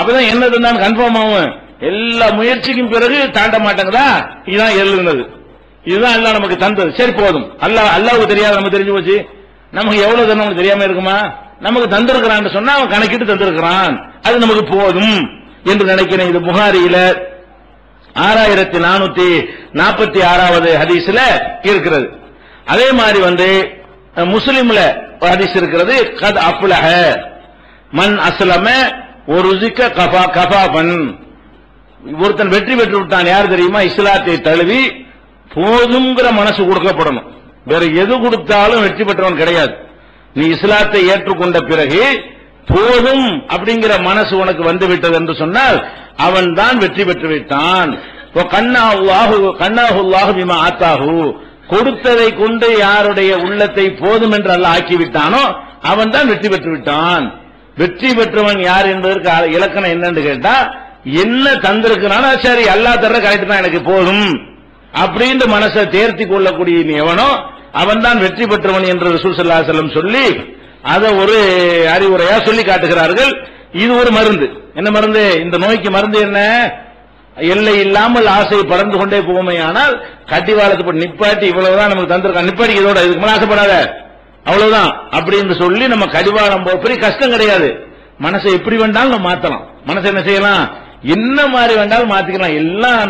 அப்பதான் என்னதுன்னு கன்ஃபார்ம் ஆகும். எல்லா முயற்சிக்கும் பிறகு தாண்ட மாட்டாங்கதா, இதுதான் எழுதுனது, இதுதான் அல்லாஹ் நமக்கு தந்தது. சரி போதும், அல்லாஹ்வுக்கு தெரியாது, நமக்கு தெரிஞ்சு போச்சு. நமக்கு எவ்வளவு தரம் நமக்கு தெரியாம இருக்குமா? நமக்கு தந்திருக்கிறான் சொன்னா அவன் கணக்கிட்டு தந்திருக்கிறான், அது நமக்கு போதும் என்று நினைக்கிறேன். இது புகாரியில 6446வது ஹதீஸ்ல இருக்கிறது. அதே மாதிரி முஸ்லிம்ல ஹதீஸ் இருக்கிறது. கத் அஃப்லஹ மன் அஸ்லம வருஸிக கஃபாஃபன். ஒருத்தன் வெற்றி பெற்று விட்டான், யார் தெரியுமா? இஸ்லாத்தை தழுவி போதுங்கிற மனசு கொடுக்கப்படணும். வேற எது கொடுத்தாலும் வெற்றி பெற்றவன் கிடையாது. நீ இஸ்லாத்தை ஏற்றுக்கொண்ட பிறகு போதும் அப்படிங்கிற மனசு உனக்கு வந்து விட்டது என்று சொன்னால் அவன் தான் வெற்றி பெற்று விட்டான். கண்ணாஹுல்லாஹு பிமா ஆத்தாஹு, கொடுத்ததை கொண்டு யாருடைய உள்ளத்தை போதும் என்று அல்லாஹ் ஆக்கிவிட்டானோ அவன் தான் வெற்றி பெற்று விட்டான். வெற்றி பெற்றவன் யார் என்பதற்கு இலக்கணம் என்னன்னு கேட்டா, என்ன தந்திருக்கிறானோ சரி அல்லாஹ் தர்ற கரெக்ட் தான், எனக்கு போதும் அப்படின்ற மனசை தேர்த்தி கொள்ளக்கூடிய எவனோ அவன் தான் வெற்றி பெற்றவன் என்று ரசூல் ஸல்லல்லாஹு அலைஹி வஸல்லம் சொல்லி அதை ஒரு அறிவுரையா சொல்லி காட்டுகிறார்கள். இது ஒரு மருந்து. என்ன மருந்து? இந்த நோய்க்கு மருந்து என்ன? எல்லை இல்லாமல் ஆசை பறந்து கொண்டே போமையானால் கட்டிவாளத்தை நிப்பாட்டி இவ்வளவுதான் நமக்கு தந்திருக்கான், நிப்பாட்டி இதோட இதுக்கு மேல ஆசைப்படாத அவ்வளவுதான் அப்படின்னு சொல்லி நம்ம கடிவாளம் பெரிய கஷ்டம் கிடையாது. மனசை எப்படி வேண்டாலும் நம்ம மாத்தலாம். மனசை என்ன செய்யலாம்? என்ன மாதிரி வேண்டாலும் மாத்திக்கலாம். எல்லாம்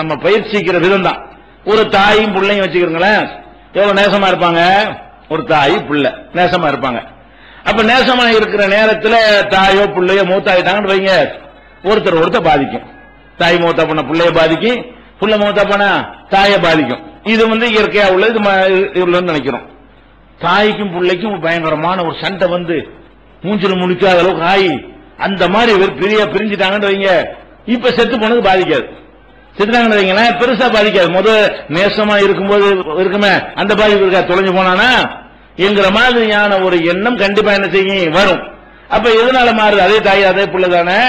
நம்ம பயிற்சிக்கிற விதம் தான். ஒரு தாயும் பிள்ளையும் வச்சுக்கிறீங்களேன், எவ்வளவு நேசமா இருப்பாங்க. ஒரு தாய் பிள்ளை நேசமா இருப்பாங்க. அப்ப நேசமா இருக்கிற நேரத்தில் தாயோ பிள்ளையோ மூத்தாயிட்டாங்கன்னு வைங்க, ஒருத்தர் பாதிக்கும். தாய் மூத்தா பண்ண பிள்ளைய பாதிக்கும், புள்ள மூத்தா பண்ண தாயை பாதிக்கும். இது இயற்கையா உள்ளது நினைக்கிறோம். தாய்க்கும் பிள்ளைக்கும் பயங்கரமான ஒரு சண்டை மூஞ்சில முழிக்காத அளவுக்கு ஆகி அந்த மாதிரி பிரிஞ்சுட்டாங்கன்னு வைங்க, இப்ப செத்து போனது பாதிக்காது. செத்துட்டாங்கன்னு வைங்களேன், பெருசா பாதிக்காது. நேசமா இருக்கும்போது இருக்குமே அந்த பாதிப்பு இருக்கா, தொலைஞ்சு போனானா என்கிற மாதிரியான ஒரு எண்ணம் கண்டிப்பா என்ன செய்யும், வரும். அப்ப எதனால மாறுது? அதே தாய் அதே பிள்ளை தானே.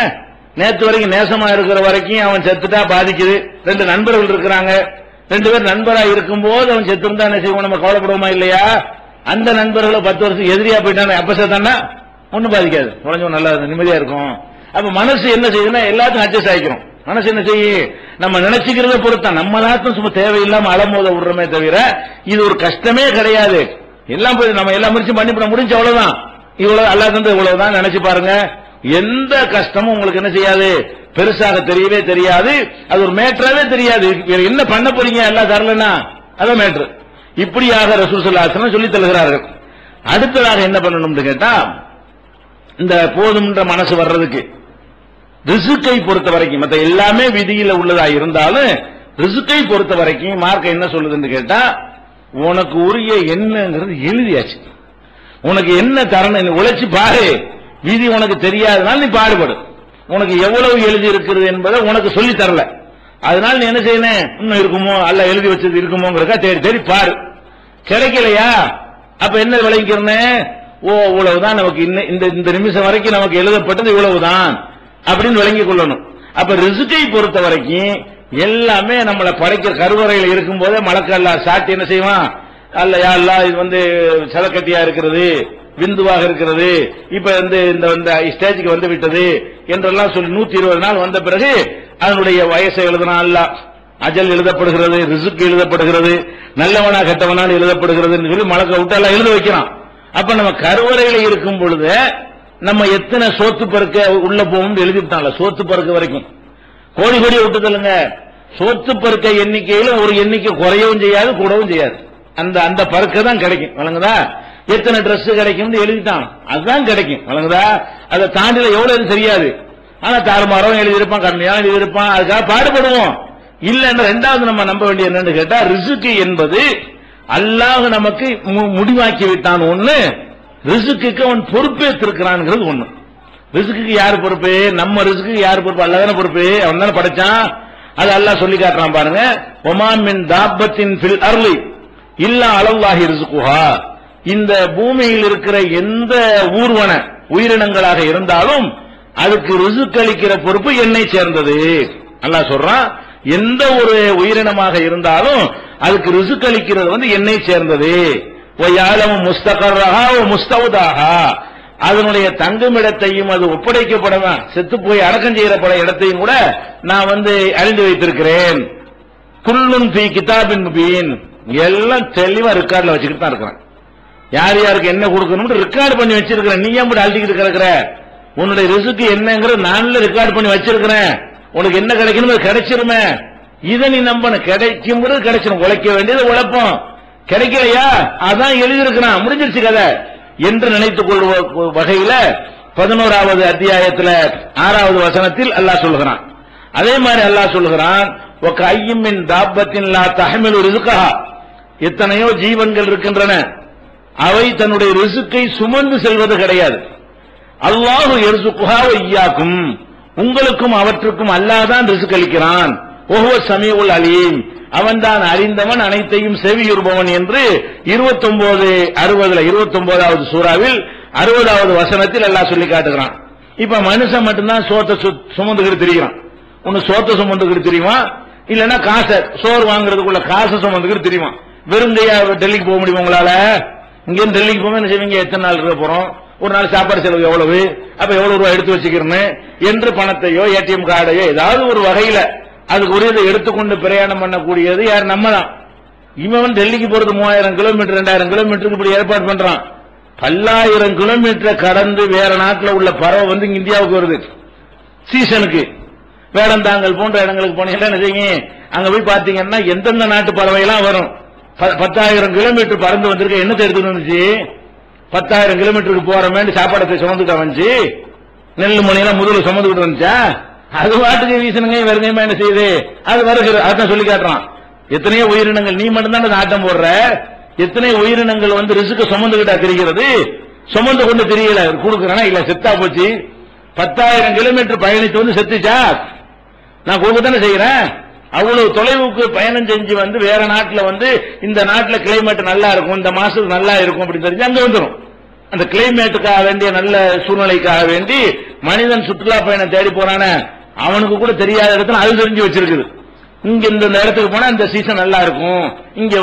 நேற்று வரைக்கும் நேசமா இருக்கிற வரைக்கும் அவன் செத்துட்டா பாதிக்குது. ரெண்டு நண்பர்கள் இருக்கிறாங்க, ரெண்டு பேர் நண்பரா இருக்கும்போது அவன் செத்து இருந்தா என்ன செய்வோம், நம்ம கவலைப்படுவோமா இல்லையா? அந்த நண்பர்களை 10 வருஷம் எதிரியா போயிட்டான அப்ப செத்தானா ஒன்னும் பாதிக்காது, குறைஞ்சவன் நல்லா நிம்மதியா இருக்கும். அப்ப மனசு என்ன செய்யுதுன்னா எல்லாத்தையும் அட்ஜஸ்ட் ஆகிக்கிறோம். மனசு என்ன செய்யும், நம்ம நினைச்சுக்கிறத பொறுத்தான். நம்ம எல்லாத்தையும் சும்மா தேவையில்லாம அலமோத விடுறமே தவிர இது ஒரு கஷ்டமே கிடையாது. எல்லாம் போய் நம்ம எல்லா முயற்சியும் பண்ணிவிட முடிஞ்சு அவ்வளவுதான். இவ்வளவு அல்லா தந்து இவ்வளவுதான் நினைச்சு பாருங்க. எந்த கஷ்டமும் உங்களுக்கு என்ன செய்யாது, பெருசாக தெரியவே தெரியாது. அது ஒரு மேட்டராவே தெரியாது. என்ன பண்ண போறீங்க எல்லாம் தரலன்னா அதான் மேட்ரு. இப்படியாக ரசூல் ஸல்லல்லாஹு அலைஹி வஸல்லம் சொல்லி தருகிறார்கள். அடுத்ததாக என்ன பண்ணணும்னு கேட்டா, இந்த போதும்ன்ற மனசு வர்றதுக்கு ரிஸ்கை பொறுத்த வரைக்கும் மற்ற எல்லாமே விதியில உள்ளதா இருந்தாலும் ரிஸ்கை பொறுத்த வரைக்கும் மார்க்க என்ன சொல்லுதுன்னு கேட்டா, உனக்கு உரிய என்னங்கிறது எழுதியாச்சு. உனக்கு என்ன தரணும் உழைச்சு பாரு. விதி உனக்கு தெரியாதனால நீ பாடுபடு. உனக்கு எவ்வளவு எழுதி இருக்கிறது என்பதை உனக்கு சொல்லி தரல. அதனால நீ என்ன செய்யணும், இன்னும் இருக்குமோ அல்ல எழுதி வச்சது இருக்குமோங்கிறக்கா தேடி தேடி பாரு. கிடைக்கலையா அப்ப என்ன விளங்கிக்கிறனே, ஓ இவ்வளவுதான் நமக்கு இந்த நிமிஷம் வரைக்கும் நமக்கு எழுதப்பட்டது இவ்வளவுதான் அப்படின்னு விளங்கிக் கொள்ளணும். அப்ப ரிஸ்கை பொறுத்த வரைக்கும் எல்லாமே நம்மளை படைக்கிற கருவறையில் இருக்கும் போதே மலக்கல்லா சாட்டி என்ன செய்வான், அல்ல யா அல்லாஹ் இது சலக்கட்டியா இருக்கிறது, விந்துவாக இருக்கிறது, இப்ப இந்த ஸ்டேஜுக்கு வந்து விட்டது என்றெல்லாம் சொல்லி 120 நாள் வந்த பிறகு அதனுடைய வயசை எழுதுனா அல்லாஹ், அஜல் எழுதப்படுகிறது, ரிஸ்க் எழுதப்படுகிறது, நல்லவனா கெட்டவனான்னு எழுதப்படுகிறது சொல்லி மலக்க விட்டு எல்லாம் எழுத வைக்கிறான். அப்ப நம்ம கருவறையில இருக்கும் பொழுது நம்ம எத்தனை சோத்து பருக்க உள்ள போகும் எழுதிவிட்டான்ல, சோத்து பருக்க வரைக்கும் கோடி கோடியை விட்டு தள்ளுங்க. சோத்து பருக்க எண்ணிக்கையில ஒரு எண்ணிக்கை குறையவும் செய்யாது கூடவும் செய்யாது. அந்த பருக்க தான் கிடைக்கும். வழங்குதா? எத்தனை டிரெஸ் கிடைக்கும் எழுதிட்டான், அதுதான் கிடைக்கும். வழங்குதா? அதை தாண்டில எவ்வளவு தெரியாது. ஆனா தாறுமாறம் எழுதியிருப்பான், கண்மையாக எழுதியிருப்பான். அதுக்காக பாடுபடுவோம். இல்ல ரெண்டாவது நம்ம நம்ப வேண்டிய என்னன்னு கேட்டா, ரிஸ்க் என்பது அல்லாஹ் நமக்கு முடிவாக்கி விட்டான் ஒண்ணு, ரிஸ்க்கு அவன் பொறுப்பேற்றிருக்கிறான் ஒண்ணு. ரிஸ்க்கு யாரு பொறுப்பு? நம்ம ரிஸ்க்கு யாரு பொறுப்பு? அல்லாஹ் தானே பொறுப்பு. அவன் தானே படைச்சான். அது அல்லாஹ் சொல்லி காட்டுறான் பாருங்க. ஒமா மின் தாபத்தின் ஃபில் அர்லி இல்லா அலல்லாஹி ரிஸ்குஹா. இந்த பூமியில் இருக்கிற எந்த ஊர்வன உயிரினங்களாக இருந்தாலும் அதுக்கு ரிஸ்க் அளிக்கிற பொறுப்பு என்னை சேர்ந்தது. அல்லாஹ் சொல்றான், எந்த ஒரு உயிரினமாக இருந்தாலும் அதுக்கு ரிஸ்க் அளிக்கிறது என்னை சேர்ந்தது. முஸ்தகர்ரஹா முஸ்தவுதாஹா. அதனுடைய தங்குமிடத்தையும் அது ஒப்படைக்கப்பட செத்து போய் அடக்கம் செய்யப்பட இடத்தையும் கூட நான் அறிந்து வைத்திருக்கிறேன். குல்லுன் ஃபீ கிதாபின் முபீன், எல்லாம் தெளிவா ரெக்கார்ட்ல வச்சுக்கிட்டு தான் இருக்கிறேன். யார் யாருக்கு என்ன கொடுக்கணும் ரெக்கார்டு பண்ணி வச்சிருக்கிறேன். நீ ஏன் அழுத்திக்கிட்டு கிடக்குற? உன்னுடைய ரிசுக்கு என்னங்கிற நான்ல ரெக்கார்டு பண்ணி வச்சிருக்கிறேன். உனக்கு என்ன கிடைக்கணும் அது கிடைச்சிருமே. இதை நீ நம்பணும். கிடைக்கும் கிடைச்சிடும். உழைக்க வேண்டியது உழைப்போம். கிடைக்கலையா அதான் எழுதியிருக்கிறான், முடிஞ்சிருச்சு கதை என்று நினைத்துக் கொள்வ வகையில 11வது அத்தியாயத்தில் 6வது வசனத்தில் அல்லாஹ் சொல்கிறான். அதே மாதிரி அல்லாஹ் சொல்கிறான், وَكَأَيِّن مِّن دَابَّةٍ لَا تَحْمِلُ رِزْقَهَا, எத்தனையோ ஜீவன்கள் இருக்கின்றன, அவை தன்னுடைய ரிசுக்கை சுமந்து செல்வது கிடையாது. அல்லாஹு யர்சுகுஹா வ இய்யாக்கும், உங்களுக்கும் அவற்றுக்கும் அல்லாஹ் தான் ரிசுக் அளிக்கிறான். வஹுவ ஸமீஉல் அலீம், அவன்தான் அறிந்தவன், அனைத்தையும் செவியுறுபவன் என்று 29வது சூறாவில் 60வது வசனத்தில் அல்லாஹ் சொல்லி காட்டுகிறான். இப்ப மனுஷன் மட்டும்தான் சோத்தை சுமந்துக்கிட்டு திரிகிறான். ஒன்னு சோத்தை சுமந்துக்கிட்டு தெரியுமா, இல்லன்னா காசை சோறு வாங்குறதுக்குள்ள காசை சுமந்துக்கிட்டு தெரியுமா. வெறுங்கையா டெல்லிக்கு போக முடியும் உங்களால? இங்க டெல்லிக்கு போக என்ன செய்வீங்க? எத்தனை நாள் இருக்க போறோம், ஒரு நாள் சாப்பாடு செலவு எவ்வளவு, அப்ப எவ்வளவு ரூபாய் எடுத்து வச்சுக்கிறேன்னு என்று பணத்தையோ ஏடிஎம் கார்டையோ ஏதாவது ஒரு வகையில அதுக்கு உரியதை எடுத்துக்கொண்டு பிரயாணம் பண்ணக்கூடியது யார்? நம்ம தான். இவன் டெல்லிக்கு போறது 3000 கிலோமீட்டர் 2000 கிலோமீட்டருக்கு இப்படி ஏற்பாடு பண்றான். 10,000 கிலோமீட்டரை கடந்து வேற நாட்டில் உள்ள பறவை இங்க இந்தியாவுக்கு வருது சீசனுக்கு. வேடந்தாங்கல் போன்ற இடங்களுக்கு போனீங்கன்னா என்ன செய்யுங்க, அங்க போய் பாத்தீங்கன்னா எந்தெந்த நாட்டு பறவை எல்லாம் வரும். 10,000 கிலோமீட்டர் பறந்து வந்திருக்க, என்னத்தை எடுத்துட்டு வந்துச்சு? 10,000 கிலோமீட்டருக்கு போறமேன்னு சாப்பாடத்தை சுமந்துட்டு வந்துச்சு. நெல் மணியெல்லாம் முதல்ல சுமந்துக்கிட்டு வந்துச்சா? அது வாட்டுக்கு வீசணுங்க வெறுமையுமா என்ன செய்யுது? அது வருகிற அதான் சொல்லி காட்டுறான். எத்தனையோ உயிரினங்கள், நீ மட்டும்தான் ஆட்டம் போடுற, எத்தனை உயிரினங்கள் ரிசுக்க சுமந்துகிட்டா தெரிகிறது. சுமந்து கொண்டு தெரியல கொடுக்குறேன்னா இல்ல செத்தா போச்சு. 10,000 கிலோமீட்டர் பயணித்து செத்துச்சா? நான் கொடுக்கத்தானே செய்யறேன். அவ்வளவு தொலைவுக்கு பயணம் செஞ்சு வேற நாட்டில் இந்த நாட்டில் கிளைமேட் நல்லா இருக்கும், இந்த மாசத்துக்கு நல்லா இருக்கும் அப்படின்னு தெரிஞ்சு அங்க வந்துடும். அந்த கிளைமேட்டுக்காக வேண்டிய நல்ல சூழ்நிலைக்காக வேண்டி மனிதன் சுற்றுலா பயணம் தேடி போறான, அவனுக்கு கூட தெரியாத இடத்துல அது தெரிஞ்சு வச்சிருக்குது. இங்க இந்த இடத்துக்கு போனா இந்த சீசன் நல்லா இருக்கும், இங்க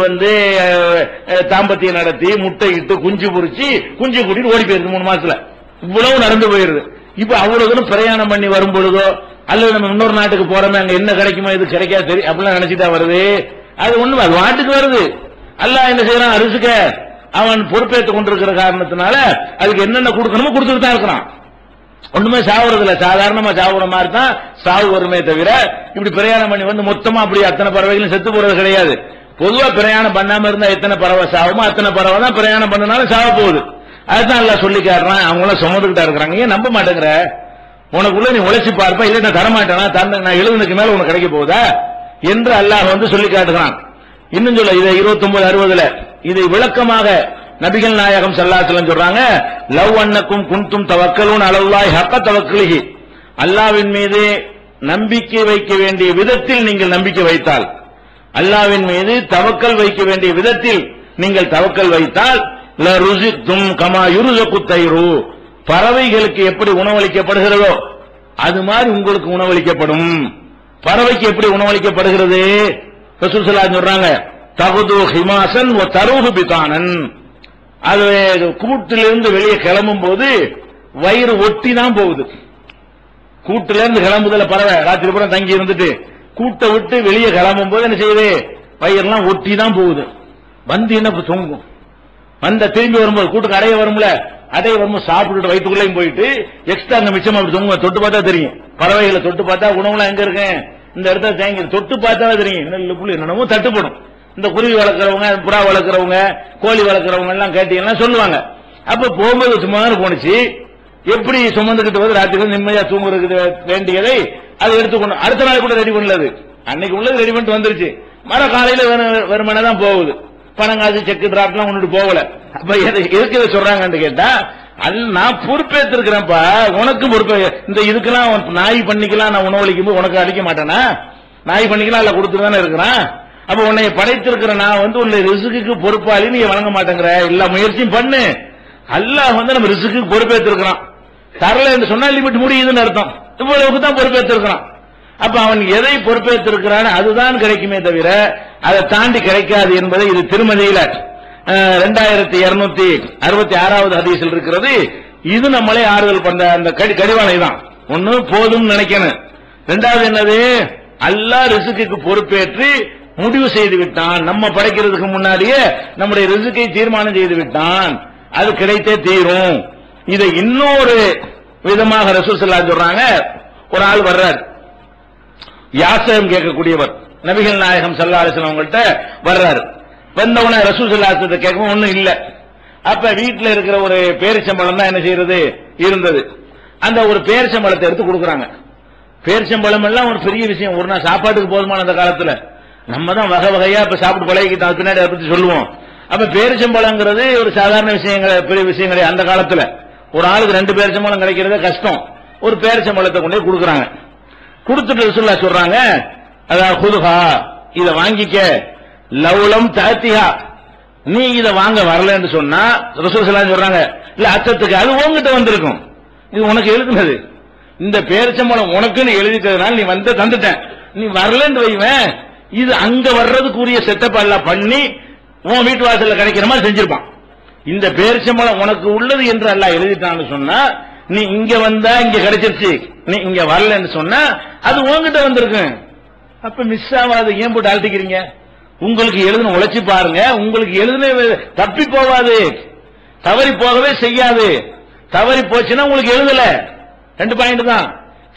தாம்பத்தியம் நடத்தி முட்டை இட்டு குஞ்சு பொறிச்சு குஞ்சு கூட்டிட்டு ஓடி போயிருது 3 மாசத்துல. இவ்வளவு நடந்து போயிருது. இப்ப அவ்வளவு தூரம் பிரயாணம் பண்ணி வரும் பொழுதோ அல்லது நம்ம இன்னொரு நாட்டுக்கு போறோமே, அங்க என்ன கிடைக்குமோ இது கிடைக்காது தெரியும் அப்படிலாம் நினைச்சுட்டா வருது. அது ஒண்ணு அது வாட்டுக்கு வருது. அல்லாஹ் என்ன செய்யறான்? ரிசுக்க அவன் பொறுப்பேற்றுக் கொண்டிருக்கிற காரணத்தினால அதுக்கு என்னென்ன கொடுக்கணுமோ கொடுத்துட்டு தான் இருக்கிறான். ஒண்ணுமே சாவுறது இல்ல. சாதாரணமா சாவுற மாதிரி தான் சாவு வருமே தவிர இப்படி பிரயாணம் பண்ணி மொத்தமா அப்படி அத்தனை பறவைகளும் செத்து போறது கிடையாது. பொதுவா பிரயாணம் பண்ணாம இருந்தா எத்தனை பறவை சாவுமோ அத்தனை பறவை தான் பிரயாணம் பண்ணனாலும் சாவ போகுது. அதுதான் எல்லாம் சொல்லி காட்டுறான். அவங்க எல்லாம் சுமந்துகிட்டா இருக்கிறாங்க. ஏன் நம்ப மாட்டேங்கிற? உனக்குள்ள நீ உழைச்சி பார்ப்ப, இல்ல நான் தரமாட்டேனா, நான் 70க்கு மேல உனக்கு கிடைக்க போகுதா என்று அல்லாஹ் சொல்லி காட்டுகிறான். இன்னும் சொல்ல இதை 29:60 இதை விளக்கமாக நபிகள் நாயகம் ஸல்லல்லாஹு அலைஹி வஸல்லம் சொல்றாங்க, லவ் அன்னக்கும் குன்தும் தவக்கலூன் அலல்லாஹி ஹக்க தவக்கலிஹி, அல்லாஹ்வின் மீது நம்பிக்கை வைக்க வேண்டிய விதத்தில் நீங்கள் நம்பிக்கை வைத்தால், அல்லாஹ்வின் மீது தவக்கல் வைக்க வேண்டிய விதத்தில் நீங்கள் தவக்கல் வைத்தால், ல ருஸிக்தும் கமா யுர்ஸகு தைரு, பறவைகளுக்கு எப்படி உணவளிக்கப்படுகிறதோ அது மாதிரி உங்களுக்கு உணவளிக்கப்படும். பறவைக்கு எப்படி உணவளிக்கப்படுகிறது? ரசூல் ஸல்லல்லாஹு அலைஹி வஸல்லம் சொல்றாங்க, தகுது ஹிமாசன் வ தருஹு பிதானன், அது கூட்டிலிருந்து வெளியே கிளம்பும் போது வயிறு ஒட்டி தான் போகுது. கூட்டில இருந்து கிளம்புதல பறவை ராத்திரி பூரா தங்கி இருந்துட்டு கூட்டை விட்டு வெளியே கிளம்பும் போது என்ன செய்யுது? வயிறுலாம் ஒட்டி தான் போகுது. என்ன தொங்கும். திரும்பி வரும்போது கூட்டுக்கு அடைய வரும்ல, அடைய வரும்போது சாப்பிட்டுட்டு வயிற்றுக்குள்ளேயும் போயிட்டு எக்ஸ்ட்ரா அங்க மிச்சம் அப்படி தொங்க. தொட்டு பார்த்தா தெரியும். பறவைகளை தொட்டு பார்த்தா உணவுலாம் எங்க இருக்கு? இந்த இடத்துல தேங்கி தொட்டு பார்த்தா தெரியும். என்னென்னமோ தட்டுப்படும். இந்த குருவி வளர்க்கிறவங்க, புறா வளர்க்கிறவங்க, கோழி வளர்க்கிறவங்க எல்லாம் கேட்டீங்கன்னா சொல்லுவாங்க. அப்ப போகும்போது சும்மா போனுச்சு, எப்படி சுமந்துகிட்டு வந்து ராத்திரி நிம்மதியா தூங்குறதுக்கு வேண்டியதை அதை எடுத்துக்கணும். அடுத்த நாள் கூட ரெடி பண்ணலது, அன்னைக்கு உள்ளது ரெடி பண்ணிட்டு வந்துருச்சு. மர காலையில வெறுமனே தான் போகுது. பணங்காசு செக்கு டிராப்ட்லாம் ஒன்னுட்டு போகல. அப்ப எதுக்கு இதை சொல்றாங்கன்னு கேட்டா, நான் பொறுப்பேற்றிருக்கிறேன்ப்பா, உனக்கு பொறுப்பே. இந்த இதுக்கெல்லாம் நாய் பண்ணிக்கலாம், நான் உணவளிக்கும் போது உனக்கு அடிக்க மாட்டேனா? நாய் பண்ணிக்கலாம் இல்ல கொடுத்துட்டு தானே இருக்கிறான். அப்ப உன்னை படைத்திருக்கிற நான் உன்னை ரிசுக்கு பொறுப்பாளி, நீ வழங்க மாட்டேங்கிற. எல்லா முயற்சியும் பண்ணு. அல்லாஹ் நம்ம ரிசுக்கு பொறுப்பேற்றிருக்கிறான். தரல என்று சொன்னா லிமிட் முடியுதுன்னு அர்த்தம். இவ்வளவுக்கு தான் பொறுப்பேற்றிருக்கிறான். அப்ப அவன் எதை பொறுப்பேற்றிருக்கிறான் அதுதான் கிடைக்குமே தவிர அதை தாண்டி கிடைக்காது என்பதை இது திருமதியில 2266வது ஹதீஸில் இருக்கிறது. இது நம்மளே ஆறுதல் பண்ற அந்த கடிவாளை தான். ஒண்ணு போதும் நினைக்கணும். ரெண்டாவது என்னது, அல்லாஹ் ரிஸ்குக்கு பொறுப்பேற்று முடிவு செய்து விட்டான். நம்ம படைக்கிறதுக்கு முன்னாடியே நம்முடைய ரிஸ்கை தீர்மானம் செய்து விட்டான். அது கிடைத்தே தீரும். இதை இன்னொரு விதமாக ரசூல் ஸல்லல்லாஹு அலைஹி சொல்றாங்க. ஒரு ஆள் வர்றார், யாசகம் கேட்கக்கூடியவர், நபிகள் நாயகம் ஸல்லல்லாஹு அலைஹி வஸல்லம் அவங்கள்ட்ட வர்றாரு. வந்தவன ரசூல் ஸல்லல்லாஹு அலைஹி வஸல்லம் கேட்கவும் ஒண்ணும் இல்ல. அப்ப வீட்டுல இருக்கிற ஒரு பேரிச்சம்பழம் தான் என்ன செய்யறது இருந்தது. அந்த ஒரு பேரிச்சம்பழத்தை எடுத்து கொடுக்குறாங்க. பேரிச்சம்பழம் எல்லாம் ஒரு பெரிய விஷயம். ஒரு நாள் சாப்பாட்டுக்கு போதுமான அந்த காலத்துல நம்ம தான் வகை வகையா இப்ப சாப்பிட்டு பழகிக்கிட்டோம். பின்னாடி அதை பத்தி சொல்லுவோம். அப்ப பேரிச்சம்பழங்கிறது ஒரு சாதாரண விஷயங்கள், பெரிய விஷயங்களே. அந்த காலத்துல ஒரு ஆளுக்கு 2 பேரிச்சம்பழம் கிடைக்கிறதே கஷ்டம். ஒரு பேரிச்சம்பழத்தை கொண்டு போய் கொடுக்குறாங்க. கொடுத்துட்டு ரசூலுல்லாஹ் சொல்றாங்க, அதாவது குதுஹா, இத வாங்கிக்க, லவ்லம் தாத்திஹா, நீ இத வாங்க வரலன்னு சொன்னா ரசூல் ஸல்லல்லாஹு அலைஹி சொல்றாங்க, இல்ல அச்சத்துக்கு அது உன்கிட்ட வந்திருக்கும், இது உனக்கு எழுதுனது, இந்த பேரிச்சம்பழம் உனக்குன்னு எழுதிக்கிறதுனால நீ வந்து தந்துட்டேன், நீ வரலன்னு வைவேன், இது அங்க வர்றதுக்குரிய செட்டப் எல்லாம் பண்ணி உன் வீட்டு வாசல்ல கிடைக்கிற மாதிரி செஞ்சிருப்பான். இந்த பேரிச்சம்பழம் உனக்கு உள்ளது என்று அல்லாஹ் எழுதிட்டான்னு சொன்னா, நீ இங்க வந்தா இங்க கிடைச்சிருச்சு, நீ இங்க வரலன்னு சொன்னா அது உன்கிட்ட வந்திருக்கும். அப்ப மிஸ் ஆகாது, ஏன் போட்டு அழட்டிக்கிறீங்க? உங்களுக்கு எழுதுன உழைச்சி பாருங்க, உங்களுக்கு எழுதுன தப்பி போவாது, தவறி போகவே செய்யாது. தவறி போச்சுன்னா உங்களுக்கு எழுதல. 2 பாயிண்ட் தான்.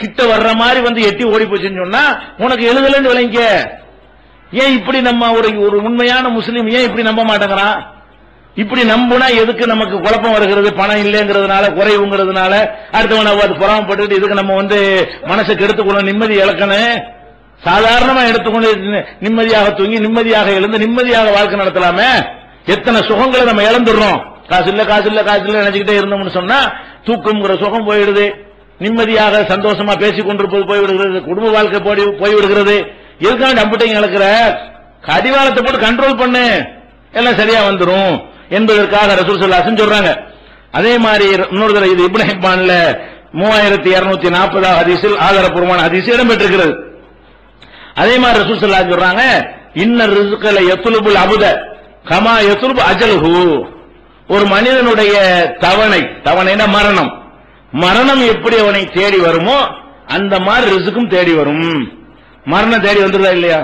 கிட்ட வர்ற மாதிரி வந்து எட்டி ஓடி போச்சுன்னு சொன்னா உனக்கு எழுதலன்னு விளங்க. ஏன் இப்படி நம்ம ஒரு உண்மையான முஸ்லீம் ஏன் இப்படி நம்ப மாட்டேங்கிறான்? இப்படி நம்புனா எதுக்கு நமக்கு குழப்பம் வருகிறது? பணம் இல்லைங்கிறதுனால, குறைவுங்கிறதுனால, அடுத்தவனை புறாமப்பட்டு இதுக்கு நம்ம வந்து மனசுக்கு எடுத்துக்கணும், நிம்மதி இழக்கணும். சாதாரணமா எடுத்துக்கொண்டு நிம்மதியாக தூங்கி நிம்மதியாக எழுந்து நிம்மதியாக வாழ்க்கை நடத்தலாமே. எத்தனை சுகங்களை நம்ம இழந்துடுறோம். காசு இல்ல காசு இல்ல காசு இல்ல நினைச்சுக்கிட்டே இருந்தோம்னு சொன்னா தூக்கம்ங்கிற சுகம் போயிடுது. நிம்மதியாக சந்தோஷமா பேசிக் கொண்டிருப்பது போய்விடுகிறது. குடும்ப வாழ்க்கை போய்விடுகிறது. எதுக்காக நம்பிட்டீங்க இழக்கிற? கடிவாளத்தை போட்டு கண்ட்ரோல் பண்ணு, எல்லாம் சரியா வந்துடும் என்பதற்காக ரசூல் ஸல்லல்லாஹு அலைஹி வஸல்லம் சொல்றாங்க. அதே மாதிரி இன்னொரு தடவை இது இப்னு ஹிப்பான்ல 3240 ஹதீஸில் ஆதாரப்பூர்வமான ஹதீஸ் இடம்பெற்றிருக்கிறது. அதே மாதிரி ரசூல் ஸல்லல்லாஹு அலைஹி சொல்றாங்க, இன்ன ரிஸ்கல யத்லுபுல் அபுத கமா யத்லுபு அஜலுஹு. ஒரு மனிதனுடைய தவணைனா மரணம் எப்படி அவனை தேடி வருமோ அந்த மாதிரி ரிஸ்க்கும் தேடி வரும். மரணம் தேடி வந்துருதா இல்லையா?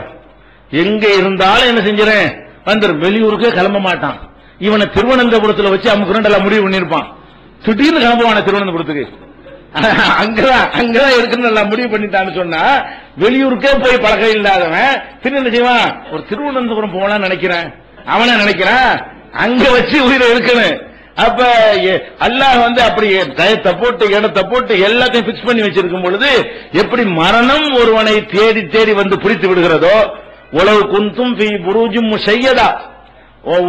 எங்க இருந்தாலும் என்ன செஞ்சிடறேன் வந்துடும். வெளியூருக்கே கிளம்ப மாட்டான். இவனை திருவனந்தபுரத்தில் வச்சு அமுக்குறேன் முடிவு பண்ணிருப்பான். திடீர்னு கிளம்புவான திருவனந்தபுரத்துக்கு, அங்கதான் இருக்குன்னு முடிவு பண்ணிட்டான்னு சொன்னா வெளியூருக்கே போய் பழக்கம் இல்லாதவன் திரும்ப செய்வான். ஒரு திருவனந்தபுரம் போகலான்னு நினைக்கிறேன், அவனை நினைக்கிறான் அங்க வச்சு உயிரை இருக்கணும். அப்ப அல்லாஹ் வந்து அப்படி டயத்தை போட்டு இடத்தை போட்டு எல்லாத்தையும் பிக்ஸ் பண்ணி வச்சிருக்கும் பொழுது எப்படி மரணம் ஒருவனை தேடி தேடி வந்து பிடித்து விடுகிறதோ, உலவு குந்தும் ஃபீ புரூஜும் முஷையதா,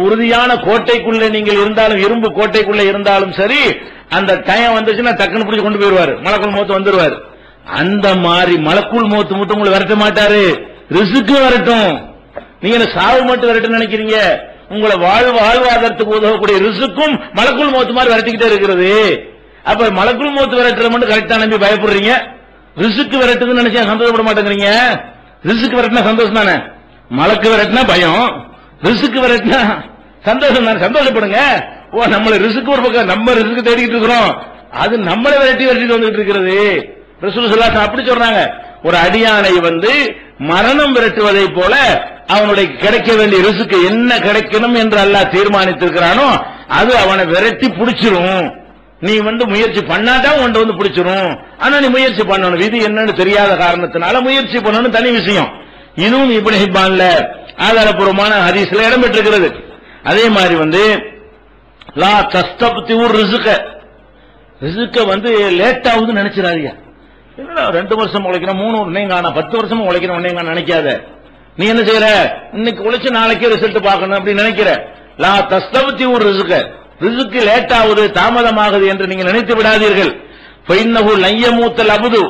உறுதியான கோட்டைக்குள்ள நீங்கள் இருந்தாலும், இரும்பு கோட்டைக்குள்ள இருந்தாலும் சரி, அந்த டைம் வந்துச்சுன்னா டக்குன்னு பிடிச்சு கொண்டு போயிருவாரு, மலக்குள் மௌத் வந்துருவாரு. அந்த மாதிரி மலக்குள் மௌத் மட்டும் உங்களை விரட்ட மாட்டாரு, ரிஸ்க்கு வரட்டும். நீங்க சாவு மட்டும் விரட்ட நினைக்கிறீங்க, உங்களை வாழ்வாதாரத்துக்கு உதவக்கூடிய ரிஸ்க்கும் மலக்குள் மௌத் மாதிரி விரட்டிக்கிட்டே இருக்கிறது. அப்ப மலக்குள் மௌத் விரட்டுற மட்டும் கரெக்டா நம்பி பயப்படுறீங்க, ரிஸ்க்கு விரட்டுதுன்னு நினைச்சா சந்தோஷப்பட மாட்டேங்கிறீங்க. ரிஸ்க்கு விரட்டினா சந்தோஷம் தானே, மலக்கு விரட்டினா பயம், ரிஸ்க்கு விரட்டினா சந்தோஷம் தானே, சந்தோஷப்படுங்க. ஓ நம்மள ரிஸ்க்கு ஒரு பக்கம், நம்ம ரிஸ்க்கு தேடிக்கிட்டு இருக்கிறோம், அது நம்மளை விரட்டிட்டு வந்துட்டு இருக்கிறது. ரசூல் ஸல்லல்லாஹு அலைஹி அப்படி சொல்றாங்க, ஒரு அடியானை வந்து மரணம் விரட்டுவதை போல அவனுடைய கிடைக்க வேண்டிய ரிஸ்க்கு என்ன கிடைக்கணும் என்று அல்லாஹ் தீர்மானித்திருக்கிறானோ அது அவனை விரட்டி பிடிச்சிரும். நீ வந்து முயற்சி பண்ணாதான் உன்னை வந்து பிடிச்சிரும். ஆனா நீ முயற்சி பண்ணணும், விதி என்னன்னு தெரியாத காரணத்தினால முயற்சி பண்ணணும், தனி விஷயம். இதுவும் இப்னு ஹிப்பான்ல ஆதாரப்பூர்வமான ஹதீஸ்ல இடம்பெற்றிருக்கிறது. அதே மாதிரி வந்து லா தஸ்தப்திஉர் ரிஸ்க வந்து லேட் ஆகுதுன்னு நினைச்சிடாதீங்க. 2 வருஷம் உழைக்கிறோம், 3 உன்னையும் காண, 10 வருஷம் உழைக்கிறோம் உன்னையும் காண நினைக்காத. நீ என்ன செய்யற, இன்னைக்கு உழைச்சு நாளைக்கே ரிசல்ட் பார்க்கணும் அப்படி நினைக்கிற. லா தஸ்தப்திஉர் ரிஸ்க் லேட் ஆகுது, தாமதமாகுது என்று நீங்க நினைத்து விடாதீர்கள். ஃபைன்னஹு லன் யமூத்தல் அப்து,